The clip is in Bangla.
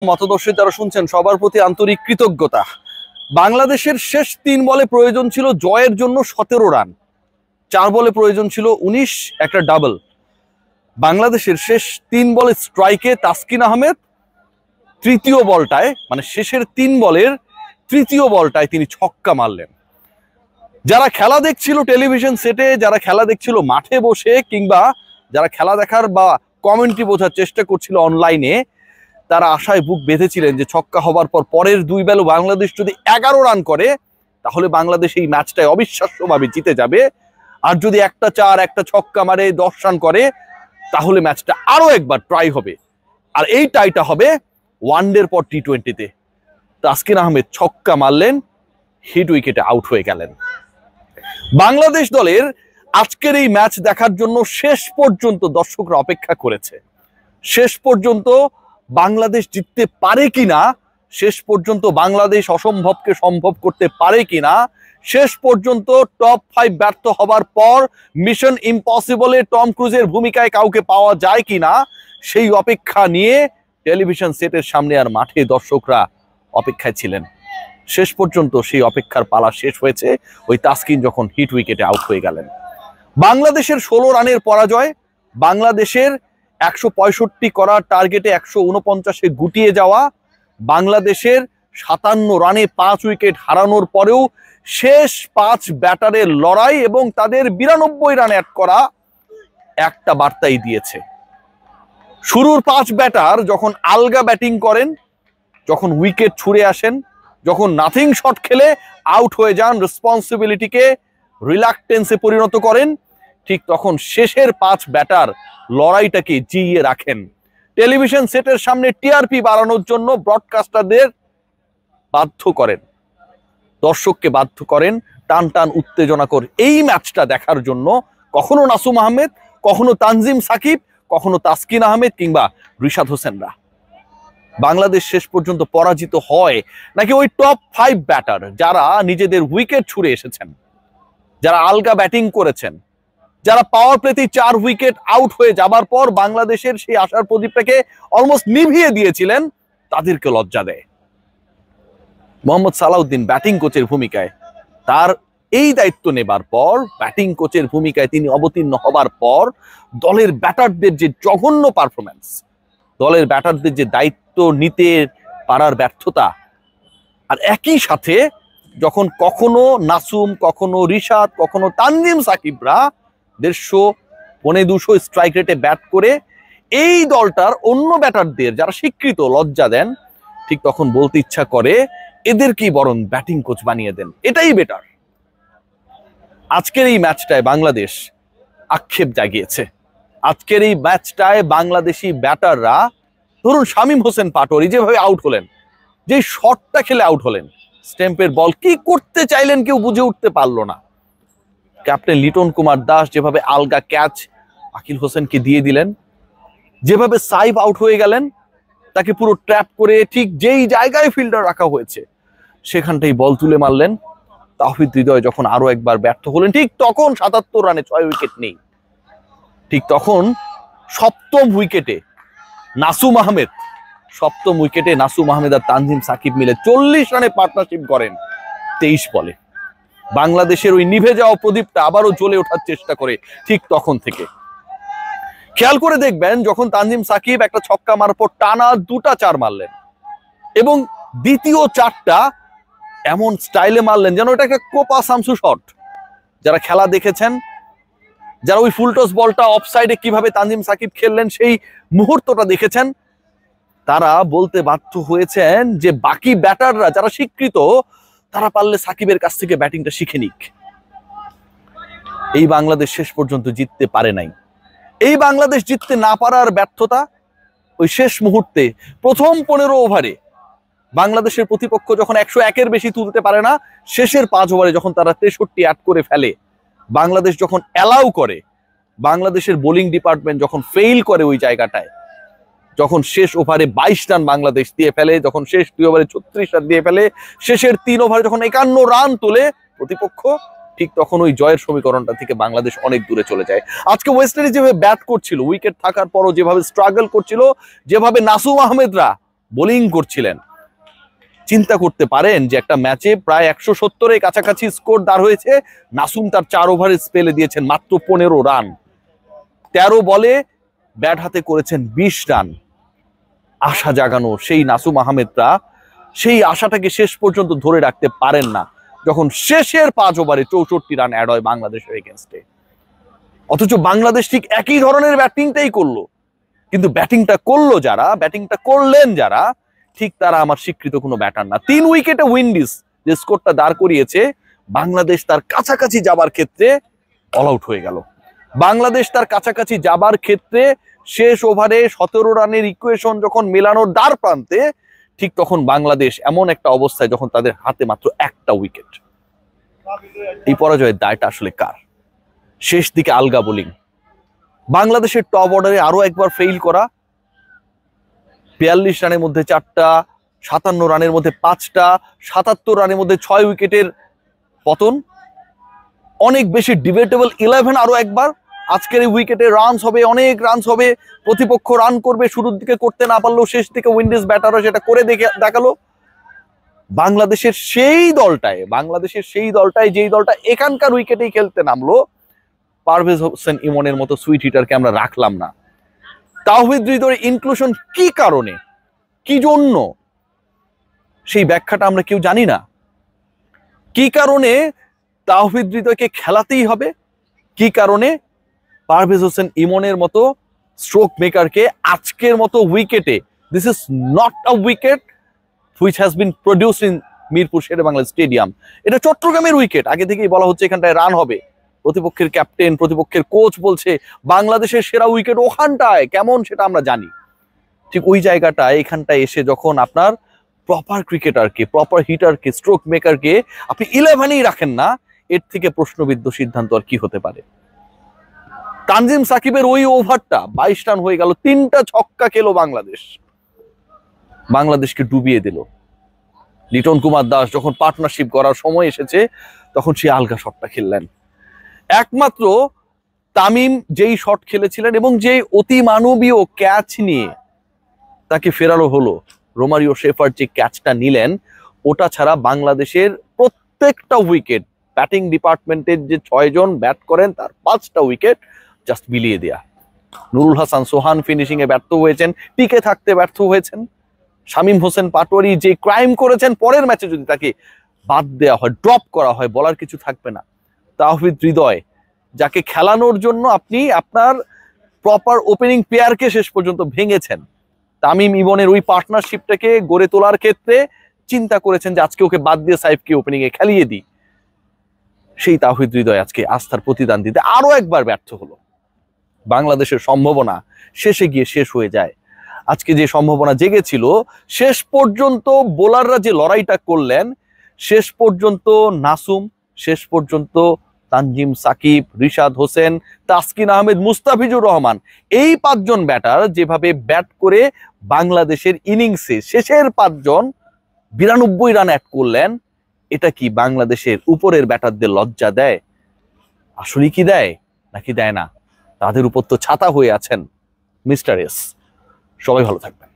মতদর্শী যারা শুনছেন সবার প্রতি আন্তরিক কৃতজ্ঞতা। বাংলাদেশের শেষ 3 বলে প্রয়োজন ছিল জয়ের জন্য 17 রান, 4 বলে প্রয়োজন ছিল 19, একটা ডাবল। বাংলাদেশের শেষ 3 বলে স্ট্রাইকে তাসকিন আহমেদ তৃতীয় বলটায়, মানে শেষের 3 বলের তৃতীয় বলটায় তিনি ছক্কা মারলেন। যারা খেলা দেখছিল টেলিভিশন সেটে, যারা খেলা দেখছিল মাঠে বসে, কিংবা যারা খেলা দেখার বা কমেন্ট্রি বোঝার চেষ্টা করছিল অনলাইনে, তারা আশায় বুক বেঁধেছিলেন যে ছক্কা হবার পর পরের 2 বলে বাংলাদেশ যদি 11 রান করে তাহলে বাংলাদেশ এই ম্যাচটায় অবিশ্বাস্যভাবে জিতে যাবে। আর যদি একটা 4 একটা ছক্কা মারে 10 রান করে তাহলে ম্যাচটা আরো একবার ট্রাই হবে, আর এই টাইটা হবে ওয়ানডের পর টি20-তে। তাসকিন আহমেদ ছক্কা মারলেন, হিট উইকেটে আউট হয়ে গেলেন। বাংলাদেশ দলের আজকের এই ম্যাচ দেখার জন্য শেষ পর্যন্ত দর্শকরা অপেক্ষা করেছে। শেষ পর্যন্ত বাংলাদেশ জিততে পারে কিনা, শেষ পর্যন্ত বাংলাদেশ অসম্ভবকে সম্ভব করতে পারে কিনা, শেষ পর্যন্ত টপ 5 ব্যর্থ হবার পর মিশন ইম্পসিবলে টম ক্রুজের ভূমিকায় কাউকে পাওয়া যায় কিনা, সেই অপেক্ষা নিয়ে টেলিভিশন সেটের সামনে আর মাঠে দর্শকরা অপেক্ষায় ছিলেন। শেষ পর্যন্ত সেই অপেক্ষার পালা শেষ হয়েছে ওই তাসকিন যখন হিট উইকেটে আউট হয়ে গেলেন। বাংলাদেশের 16 রানের পরাজয়, বাংলাদেশের 165 করা টার্গেটে 149-এ গুটিয়ে যাওয়া, বাংলাদেশের 57 রানে 5 উইকেট হারানোর পরেও শেষ 5 ব্যাটারের লড়াই এবং তাদের 92 রান অ্যাড করা একটা বার্তাই দিয়েছে। শুরুর 5 ব্যাটার যখন আলগা ব্যাটিং করেন, যখন উইকেট ছুড়ে আসেন, যখন নাথিং শট খেলে আউট হয়ে যান, রেসপন্সিবিলিটিকে রিল্যাক্টেন্সে পরিণত করেন, ঠিক তখন শেষের 5 ব্যাটার লড়াইটাকে জিইয়ে রাখেন। টেলিভিশন সেটের সামনে টিআরপি বাড়ানোর জন্য ব্রডকাস্টারদের বাধ্য করেন, দর্শককে বাধ্য করেন টান টান উত্তেজনাকর এই ম্যাচটা দেখার জন্য। কখনো নাসুম আহমেদ, কখনো তানজিম সাকিব, কখনো তাসকিন আহমেদ কিংবা রিশাদ হোসেনরা। বাংলাদেশ শেষ পর্যন্ত পরাজিত হয় নাকি ওই টপ 5 ব্যাটার যারা নিজেদের উইকেট ছুড়ে এসেছেন, যারা আলগা ব্যাটিং করেছেন, যারা পাওয়ার প্লেতে 4 উইকেট আউট হয়ে যাবার পর বাংলাদেশের সেই আশার প্রদীপটাকে অলমোস্ট নিভিয়ে দিয়েছিলেন, তাদেরকে লজ্জা দেয়। মোহাম্মদ সালাউদ্দিন ব্যাটিং কোচের ভূমিকায়, তার এই দায়িত্ব নেবার পর ব্যাটিং কোচের ভূমিকায় তিনি অবতীর্ণ হবার পর দলের ব্যাটারদের যে জঘন্য পারফরম্যান্স, দলের ব্যাটারদের যে দায়িত্ব নিতে পারার ব্যর্থতা, আর একই সাথে যখন কখনো নাসুম, কখনো রিশাদ, কখনো তানজিম সাকিবরা 150-200 স্ট্রাইক রেটে ব্যাট করে এই দলটার অন্য ব্যাটারদের যারা স্বীকৃত লজ্জা দেন, ঠিক তখন বলতে ইচ্ছা করে এদেরকেই বরং ব্যাটিং কোচ বানিয়ে দেন, এটাই বেটার। আজকের এই ম্যাচটায় বাংলাদেশ আক্ষেপ জাগিয়েছে। আজকের এই ম্যাচটায় বাংলাদেশি ব্যাটাররা, ধরুন শামীম হোসেন পাটোয়ারি যেভাবে আউট হলেন, যে শটটা খেলে আউট হলেন, স্টেম্পের বল কি করতে চাইলেন কেউ বুঝে উঠতে পারলো না। ক্যাপ্টেন লিটন কুমার দাস যেভাবে আলগা ক্যাচ আকিল হোসেনকে দিয়ে দিলেন, যেভাবে সাইব আউট হয়ে গেলেন, তাকে পুরো ট্র্যাপ করে ঠিক যেই জায়গায় ফিল্ডার রাখা হয়েছে সেখানটাই বল তুলে মারলেন। তাওহিদ হৃদয় যখন আরো একবার ব্যর্থ হলেন, ঠিক তখন 77 রানে 6 উইকেট নেই, ঠিক তখন 7ম উইকেটে নাসুম আহমেদ, 7ম উইকেটে নাসুম আহমেদ আর তানজিম সাকিব মিলে 40 রানে পার্টনারশিপ করেন 23 বলে। বাংলাদেশের ওই নিভে যাওয়া প্রদীপটা আবারও জ্বলে ওঠার চেষ্টা করে ঠিক তখন থেকে। খেয়াল করে দেখবেন যখন তানজিম সাকিব একটা ছক্কা মারার পর টানা 2টা 4 মারলেন এবং দ্বিতীয় 4টা এমন স্টাইলে মারলেন যেন এটা একটা কোপা সামসু শট। যারা খেলা দেখেছেন, যারা ওই ফুলটস বলটা অফসাইডে কিভাবে তানজিম সাকিব খেললেন সেই মুহূর্তটা দেখেছেন, তারা বলতে বাধ্য হয়েছেন যে বাকি ব্যাটাররা যারা স্বীকৃত, তারা পারলে সাকিবের কাছ থেকে ব্যাটিংটা শিখে নিক। এই বাংলাদেশ শেষ পর্যন্ত জিততে পারে নাই। এই বাংলাদেশ জিততে না পারার ব্যর্থতা ওই শেষ মুহূর্তে প্রথম 15 ওভারে বাংলাদেশের প্রতিপক্ষ যখন 101-এর বেশি তুলতে পারে না, শেষের 5 ওভারে যখন তারা 63 অ্যাড করে ফেলে, বাংলাদেশ যখন অ্যালাউ করে, বাংলাদেশের বোলিং ডিপার্টমেন্ট যখন ফেইল করে ওই জায়গাটায়, যখন শেষ ওভারে 22 রান বাংলাদেশ দিয়ে ফেলে, যখন শেষ 2 ওভারে 36 রান দিয়ে ফেলে, শেষের 3 ওভারে যখন 51 রান তোলে প্রতিপক্ষ, ঠিক তখন ওই জয়ের সমীকরণটা থেকে বাংলাদেশ অনেক দূরে চলে যায়। আজকে ওয়েস্ট ইন্ডিজ যেভাবে ব্যাট করছিল, উইকেট থাকার পরও যেভাবে স্ট্রাগল করছিল, যেভাবে নাসুম আহমেদরা বোলিং করছিলেন। চিন্তা করতে পারেন যে একটা ম্যাচে প্রায় 170-এর কাছাকাছি স্কোর দাঁড় হয়েছে, নাসুম তার 4 ওভারে স্পেলে দিয়েছেন মাত্র 15 রান, 13 বলে ব্যাট হাতে করেছেন 20 রান। আশা জাগানো সেই নাসুম আহমেদরা সেই আশাটাকে শেষ পর্যন্ত ধরে রাখতে পারেন না, যখন শেষের 5 ওভারে 64 রান অ্যাড হয় বাংলাদেশের এগেনস্টে। অথচ বাংলাদেশ ঠিক একই ধরনের ব্যাটিংটাই করলো, কিন্তু ব্যাটিংটা করলেন যারা, ঠিক তারা আমার স্বীকৃত কোনো ব্যাটার না। 3 উইকেটে উইন্ডিজ যে স্কোরটা দাঁড় করিয়েছে, বাংলাদেশ তার কাছাকাছি যাবার ক্ষেত্রে অল আউট হয়ে গেল। বাংলাদেশ তার কাছাকাছি যাবার ক্ষেত্রে শেষ ওভারে 17 রানের ইকুয়েশন যখন মেলানোর দ্বার প্রান্তে, ঠিক তখন বাংলাদেশ এমন একটা অবস্থায় যখন তাদের হাতে মাত্র একটা উইকেট। এই পরাজয়ের দায়টা আসলে কার? শেষ দিকে আলগা বোলিং, বাংলাদেশের টপ অর্ডারে আরো একবার ফেইল করা, 42 রানের মধ্যে 4টা, 57 রানের মধ্যে 5টা, 77 রানের মধ্যে 6 উইকেটের পতন। অনেক বেশি ডিবেটেবল 11 আরো একবার। আজকের এই উইকেটে রানস হবে, অনেক রানস হবে, প্রতিপক্ষ রান করবে, শুরুর দিকে করতে না পারলেও শেষ দিকে উইন্ডিজ ব্যাটাররা সেটা করে দেখালো। বাংলাদেশের সেই দলটায় যেই দলটা এখানকার উইকেটেই খেলতে নামলো, পারভেজ হোসেন ইমনের মতো সুইট হিটারকে আমরা রাখলাম না। তাওহিদ হৃদয়ের ইনক্লুশন কি কারণে, কি জন্য, সেই ব্যাখ্যাটা আমরা কেউ জানি না। কি কারণে তাওহিদ হৃদয়কে খেলাতেই হবে, কি কারণে পারভেজ হোসেন ইমনের মতো স্ট্রোক মেকারকে আজকের মতো উইকেটে, this is not a wicket which has been produced in Mirpur Sher-e-Bangla stadium. এটা চট্টগ্রামের উইকেট, আগে থেকেই বলা হচ্ছে এখানটায় রান হবে। প্রতিপক্ষের ক্যাপ্টেন, প্রতিপক্ষের কোচ বলছে বাংলাদেশের সেরা উইকেট ওখানটায়, কেমন সেটা আমরা জানি। ঠিক ওই জায়গাটায় এখানটায় এসে যখন আপনার প্রপার ক্রিকেটারকে, প্রপার হিটারকে, স্ট্রোক মেকারকে আপনি 11-এই রাখেন না, এর থেকে প্রশ্নবিদ্ধ সিদ্ধান্ত আর কি হতে পারে? তানজিম সাকিবের ওই ওভারটা 22 রান হয়ে গেল, 3টা ছক্কা খেলো বাংলাদেশ, বাংলাদেশকে ডুবিয়ে দিল। লিটন কুমার দাস যখন পার্টনারশিপ করার সময় এসেছে, তখন সে আলগা শটটা খেললেন। একমাত্র তামিম যেই শট খেলেছিলেন এবং যে অতি মানবীয় ক্যাচ নিয়ে তাকে ফেরানো হলো, রোমারিও শেফার্ড যে ক্যাচটা নিলেন, ওটা ছাড়া বাংলাদেশের প্রত্যেকটা উইকেট, ব্যাটিং ডিপার্টমেন্টের যে 6 জন ব্যাট করেন তার 5টা উইকেট জাস্ট বিলিয়ে দেয়া। নুরুল হাসান সোহান ফিনিশিং এ ব্যর্থ হয়েছেন, টিকে থাকতে ব্যর্থ হয়েছেন। শামীম হোসেন পাটোয়ারি যে ক্রাইম করেছেন, পরের ম্যাচে যদি তাকে বাদ দেওয়া হয়, ড্রপ করা হয়, বলার কিছু থাকবে না। তাওহিদ হৃদয় যাকে খেলানোর জন্য আপনি আপনার প্রপার ওপেনিং পেয়ারকে শেষ পর্যন্ত ভেঙেছেন, তামিম ইমনের ওই পার্টনারশিপটাকে গড়ে তোলার ক্ষেত্রে চিন্তা করেছেন যে আজকে ওকে বাদ দিয়ে সাইফকে ওপেনিং এ খেলিয়ে দিই, সেই তাওহিদ হৃদয় আজকে আস্থার প্রতিদান দিতে আরো একবার ব্যর্থ হলো। বাংলাদেশের সম্ভাবনা শেষে গিয়ে শেষ হয়ে যায়। আজকে যে সম্ভাবনা জেগেছিল, শেষ পর্যন্ত বোলাররা যে লড়াইটা করলেন, শেষ পর্যন্ত নাসুম, শেষ পর্যন্ত তানজিম সাকিব, রিশাদ হোসেন, তাসকিন আহমেদ, মুস্তাফিজুর রহমান, এই 5 জন ব্যাটার যেভাবে ব্যাট করে বাংলাদেশের ইনিংসে শেষের 5 জন 92 রান অ্যাড করলেন, এটা কি বাংলাদেশের উপরের ব্যাটারদের লজ্জা দেয়? আসলে কি দেয় নাকি দেয় না? তাদের উপর তো ছাতা হয়ে আছেন মিস্টার এস। সবাই ভালো থাকবেন।